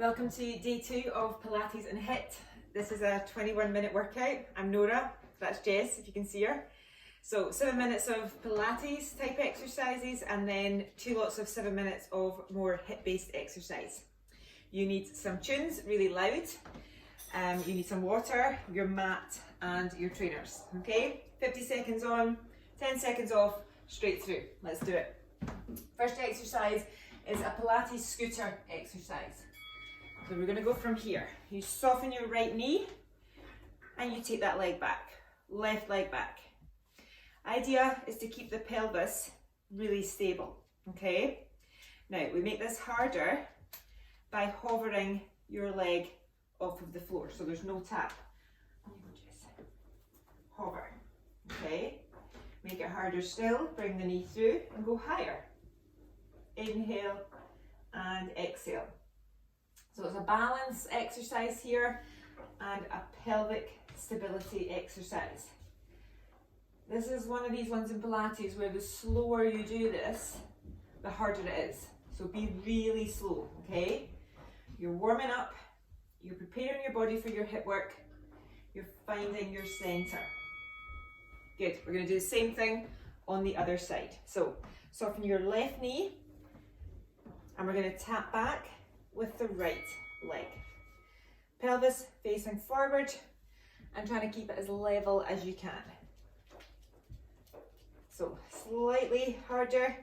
Welcome to day 2 of Pilates and HIIT. This is a 21-minute workout. I'm Nora, that's Jess if you can see her. So 7 minutes of Pilates type exercises and then 2 lots of 7 minutes of more HIIT based exercise. You need some tunes, really loud. You need some water, your mat and your trainers. Okay, 50 seconds on, 10 seconds off, straight through. Let's do it. First exercise is a Pilates scooter exercise. So we're going to go from here. You soften your right knee and you take that leg back, left leg back. Idea is to keep the pelvis really stable, okay? Now we make this harder by hovering your leg off of the floor, so there's no tap. Hover, okay? Make it harder still, bring the knee through and go higher. Inhale and exhale. So it's a balance exercise here and a pelvic stability exercise. This is one of these ones in Pilates where the slower you do this, the harder it is. So be really slow, okay? You're warming up, you're preparing your body for your HIIT work, you're finding your center. Good, we're going to do the same thing on the other side. So soften your left knee and we're going to tap back with the right leg. Pelvis facing forward and trying to keep it as level as you can. So slightly harder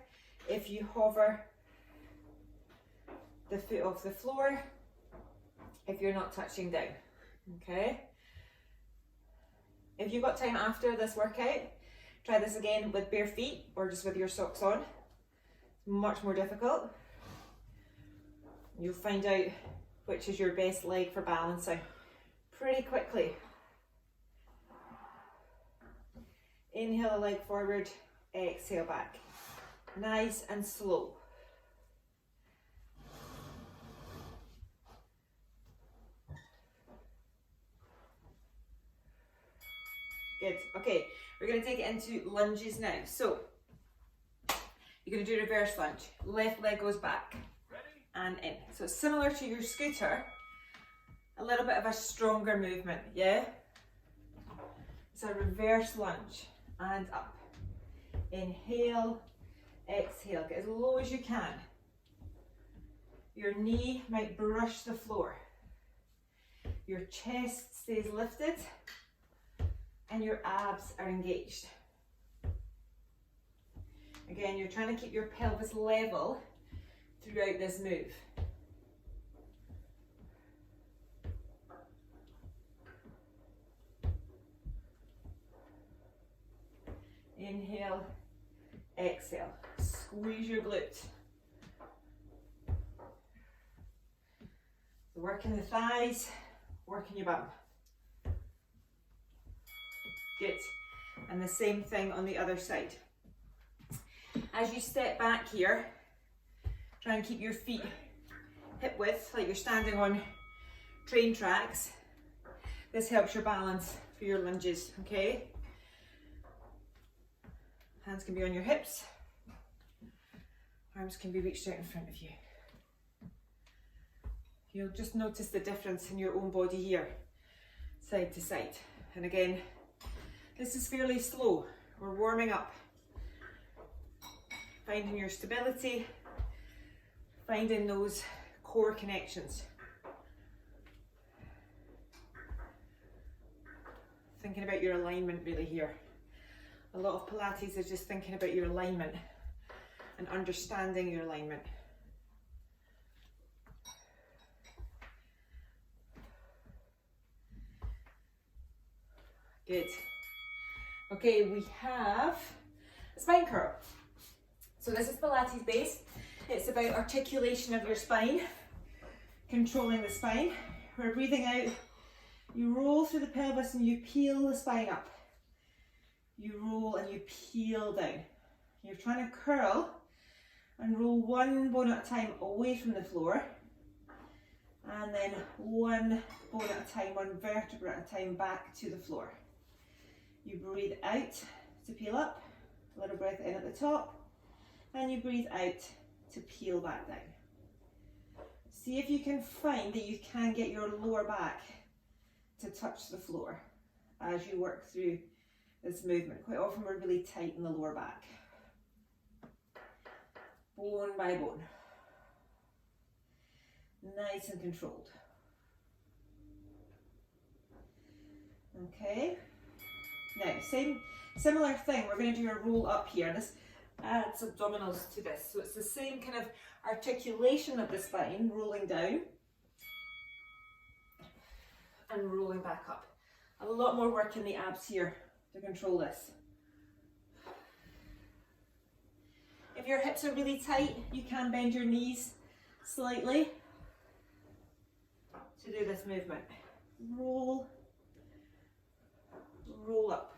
if you hover the foot off the floor, if you're not touching down, okay? If you've got time after this workout, try this again with bare feet or just with your socks on. It's much more difficult. You'll find out which is your best leg for balancing pretty quickly. Inhale a leg forward, exhale back. Nice and slow. Good. Okay, we're going to take it into lunges now. So you're going to do reverse lunge. Left leg goes back and in. So it's similar to your scooter, a little bit of a stronger movement, yeah? It's a reverse lunge and up. Inhale, exhale, get as low as you can. Your knee might brush the floor. Your chest stays lifted and your abs are engaged. Again, you're trying to keep your pelvis level throughout this move. Inhale, exhale, squeeze your glute. So working the thighs, working your bum. Good. And the same thing on the other side. As you step back here, try and keep your feet hip width, like you're standing on train tracks. This helps your balance for your lunges, okay? Hands can be on your hips. Arms can be reached out in front of you. You'll just notice the difference in your own body here, side to side. And again, this is fairly slow. We're warming up. Finding your stability, finding those core connections. Thinking about your alignment really here. A lot of Pilates is just thinking about your alignment and understanding your alignment. Good. Okay, we have a spine curl. So this is Pilates based. It's about articulation of your spine, controlling the spine. We're breathing out. You roll through the pelvis and you peel the spine up. You roll and you peel down. You're trying to curl and roll one bone at a time away from the floor. And then one bone at a time, one vertebra at a time back to the floor. You breathe out to peel up, a little breath in at the top, and you breathe out to peel back down. See if you can find that you can get your lower back to touch the floor as you work through this movement. Quite often we're really tight in the lower back. Bone by bone. Nice and controlled. Okay. Now, similar thing, we're going to do a roll up here. This adds abdominals to this. So it's the same kind of articulation of the spine, rolling down and rolling back up. A lot more work in the abs here to control this. If your hips are really tight, you can bend your knees slightly to do this movement. Roll, roll up.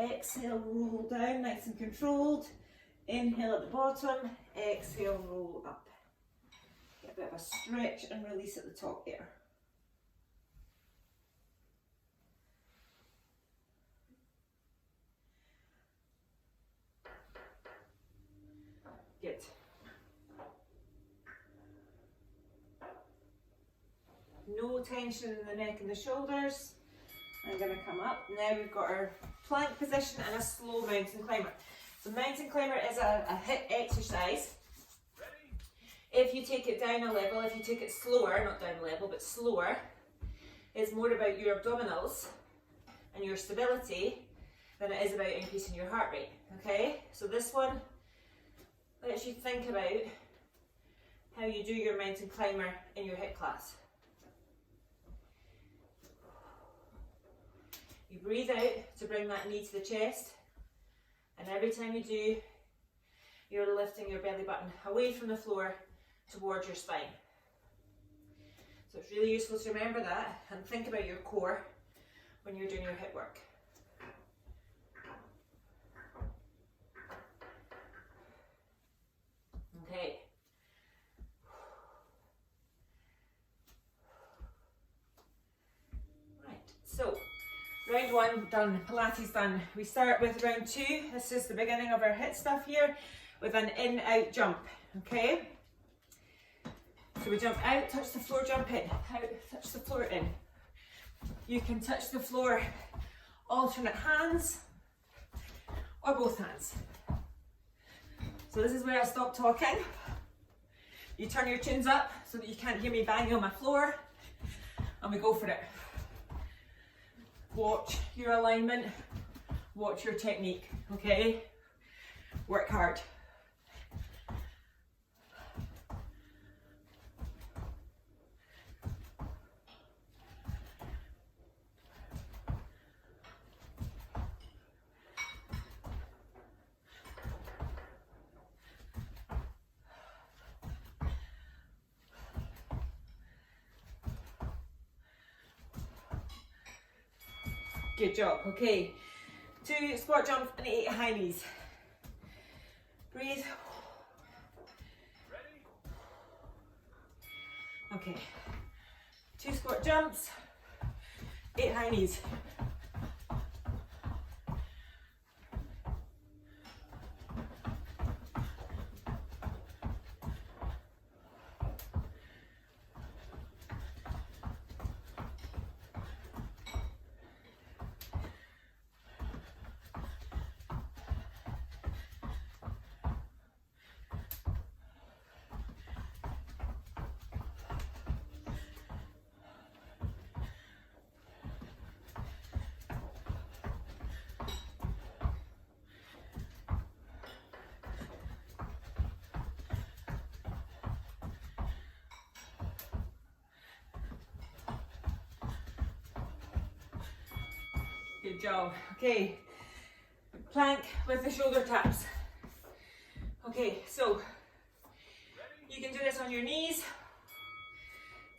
Exhale, roll down, nice and controlled. Inhale at the bottom, exhale, roll up. Get a bit of a stretch and release at the top there. Good. No tension in the neck and the shoulders. I'm going to come up. Now we've got our plank position and a slow mountain climber. So mountain climber is a HIIT exercise. If you take it down a level, if you take it slower, not down a level, but slower, it's more about your abdominals and your stability than it is about increasing your heart rate. Okay, so this one lets you think about how you do your mountain climber in your HIIT class. You breathe out to bring that knee to the chest, and every time you do, you're lifting your belly button away from the floor towards your spine. So it's really useful to remember that and think about your core when you're doing your HIIT work. Okay. Right, so round one done, Pilates done. We start with round two. This is the beginning of our HIIT stuff here with an in-out jump, okay? So we jump out, touch the floor, jump in, out, touch the floor, in. You can touch the floor alternate hands or both hands. So this is where I stop talking. You turn your chins up so that you can't hear me banging on my floor, and we go for it. Watch your alignment, watch your technique, okay? Work hard. Good job, okay. 2 squat jumps and 8 high knees. Breathe. Okay. 2 squat jumps, 8 high knees. Good job. Okay, plank with the shoulder taps. Okay, so you can do this on your knees,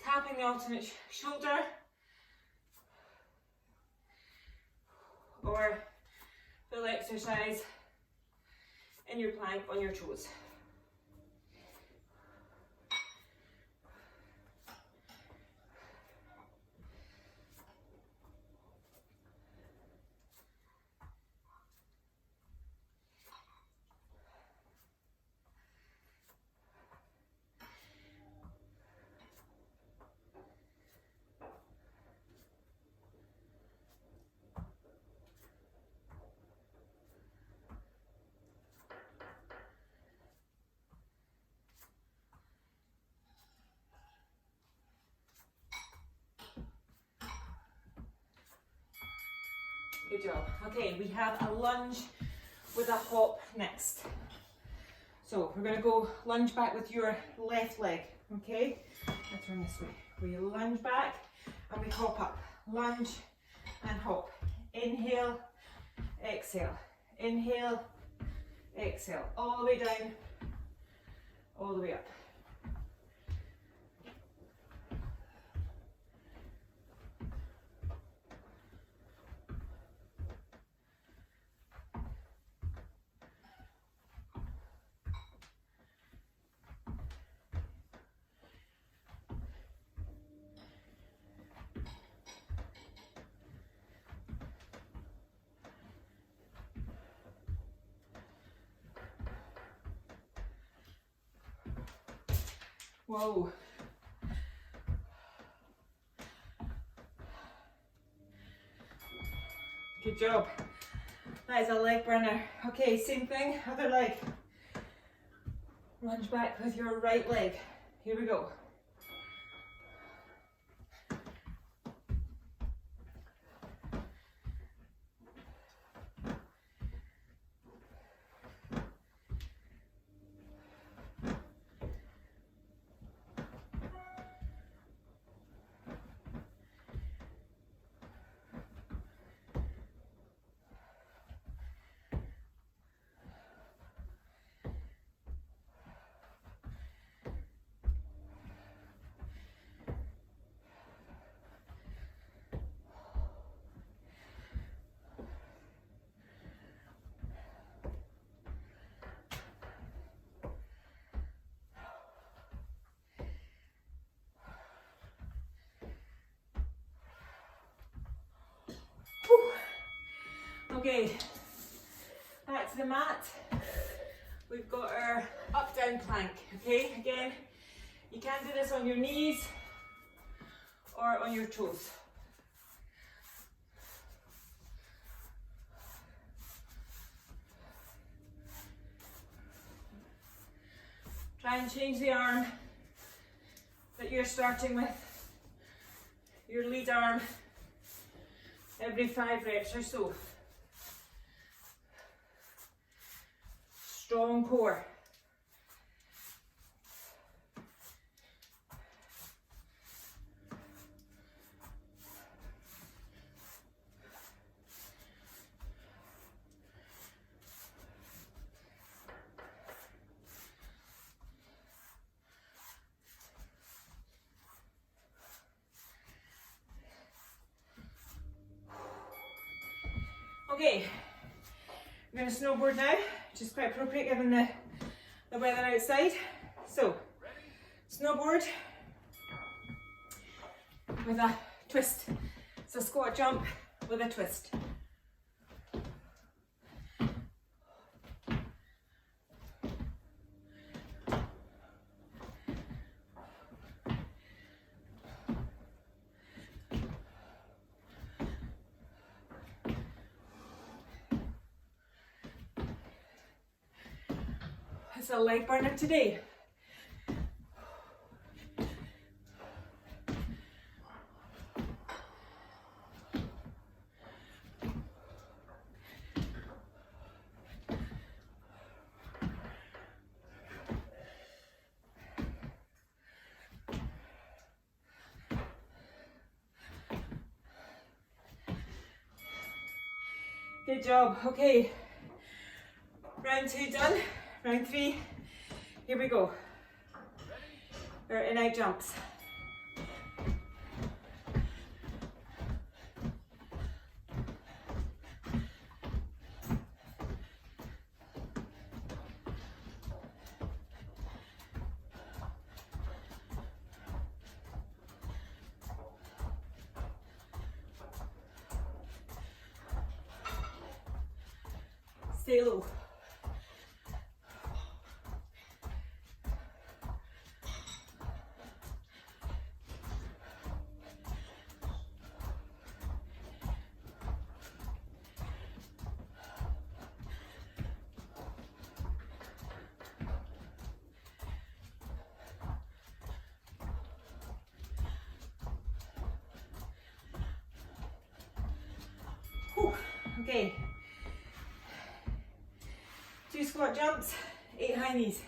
tapping the alternate shoulder, or full exercise in your plank on your toes. Good job. Okay, we have a lunge with a hop next. So we're going to go lunge back with your left leg, okay? I turn this way. We lunge back and we hop up. Lunge and hop. Inhale, exhale. Inhale, exhale. All the way down, all the way up. Whoa. Good job. That is a leg burner. Okay, same thing, other leg. Lunge back with your right leg. Here we go. Okay, back to the mat. We've got our up down plank. Okay, again, you can do this on your knees or on your toes. Try and change the arm that you're starting with, your lead arm, every 5 reps or so. Strong core. Okay, I'm going to snowboard now, which is quite appropriate given the weather outside. So, snowboard with a twist. So squat jump with a twist. It's a leg burner today. Good job. Okay, round 2 done. Round 3, here we go. Our in out jumps. Stay low. Whew. Okay. 2 squat jumps, 8 high knees.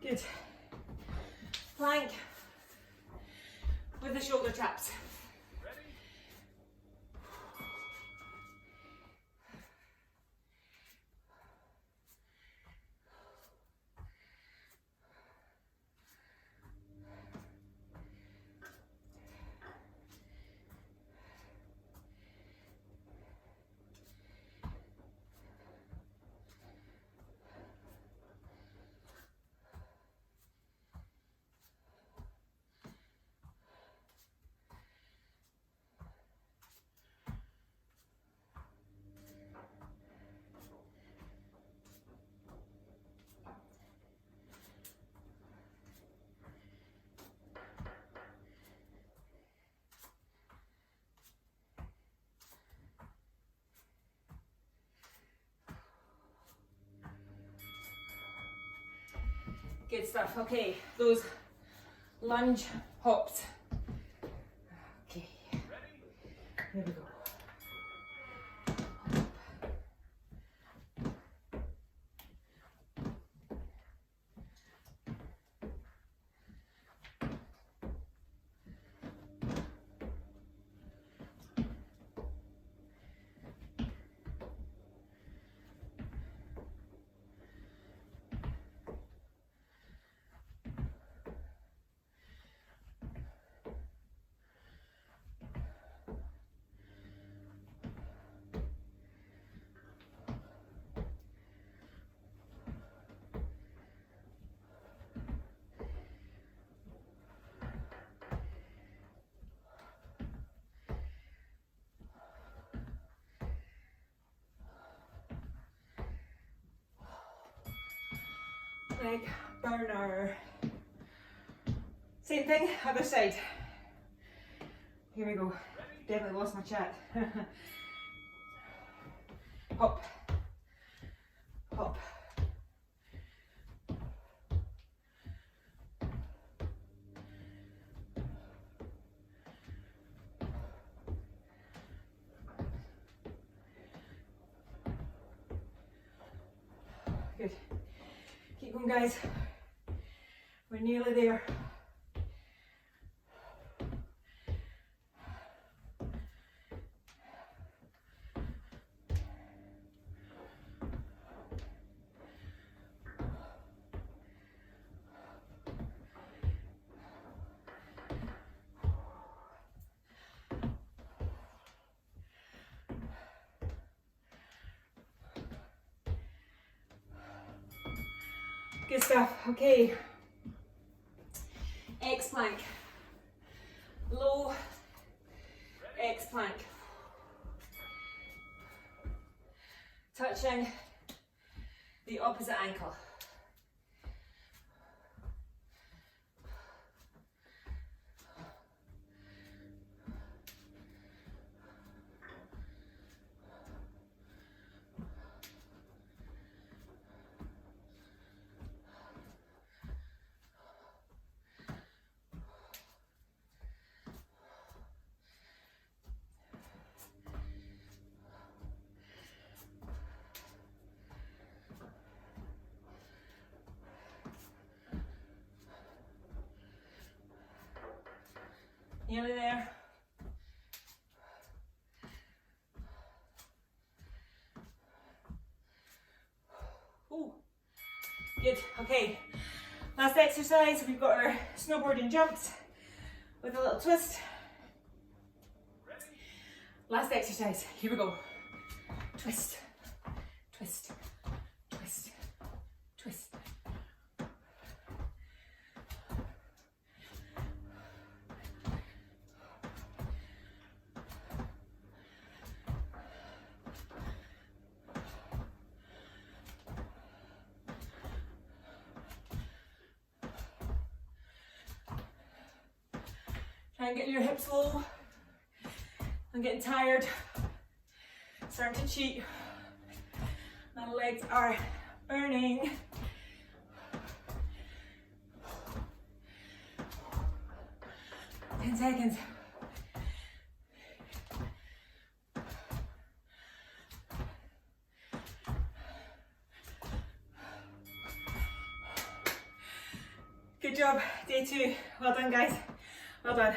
Good. Plank with the shoulder taps. Good stuff. Okay, those lunge hops. Okay, here we go. Leg burner. Same thing, other side. Here we go. Definitely lost my chat. Hop. Hop. Good. Keep going, guys. We're nearly there. Good stuff. Okay. X plank. Low X plank. Touching the opposite ankle. Nearly there. Ooh. Good, okay. Last exercise, we've got our snowboarding jumps with a little twist. Last exercise, here we go. Twist, twist, twist, twist. Try and get your hips low. I'm getting tired. Starting to cheat. My legs are burning. Ten seconds. Good job, day 2. Well done, guys. Well done.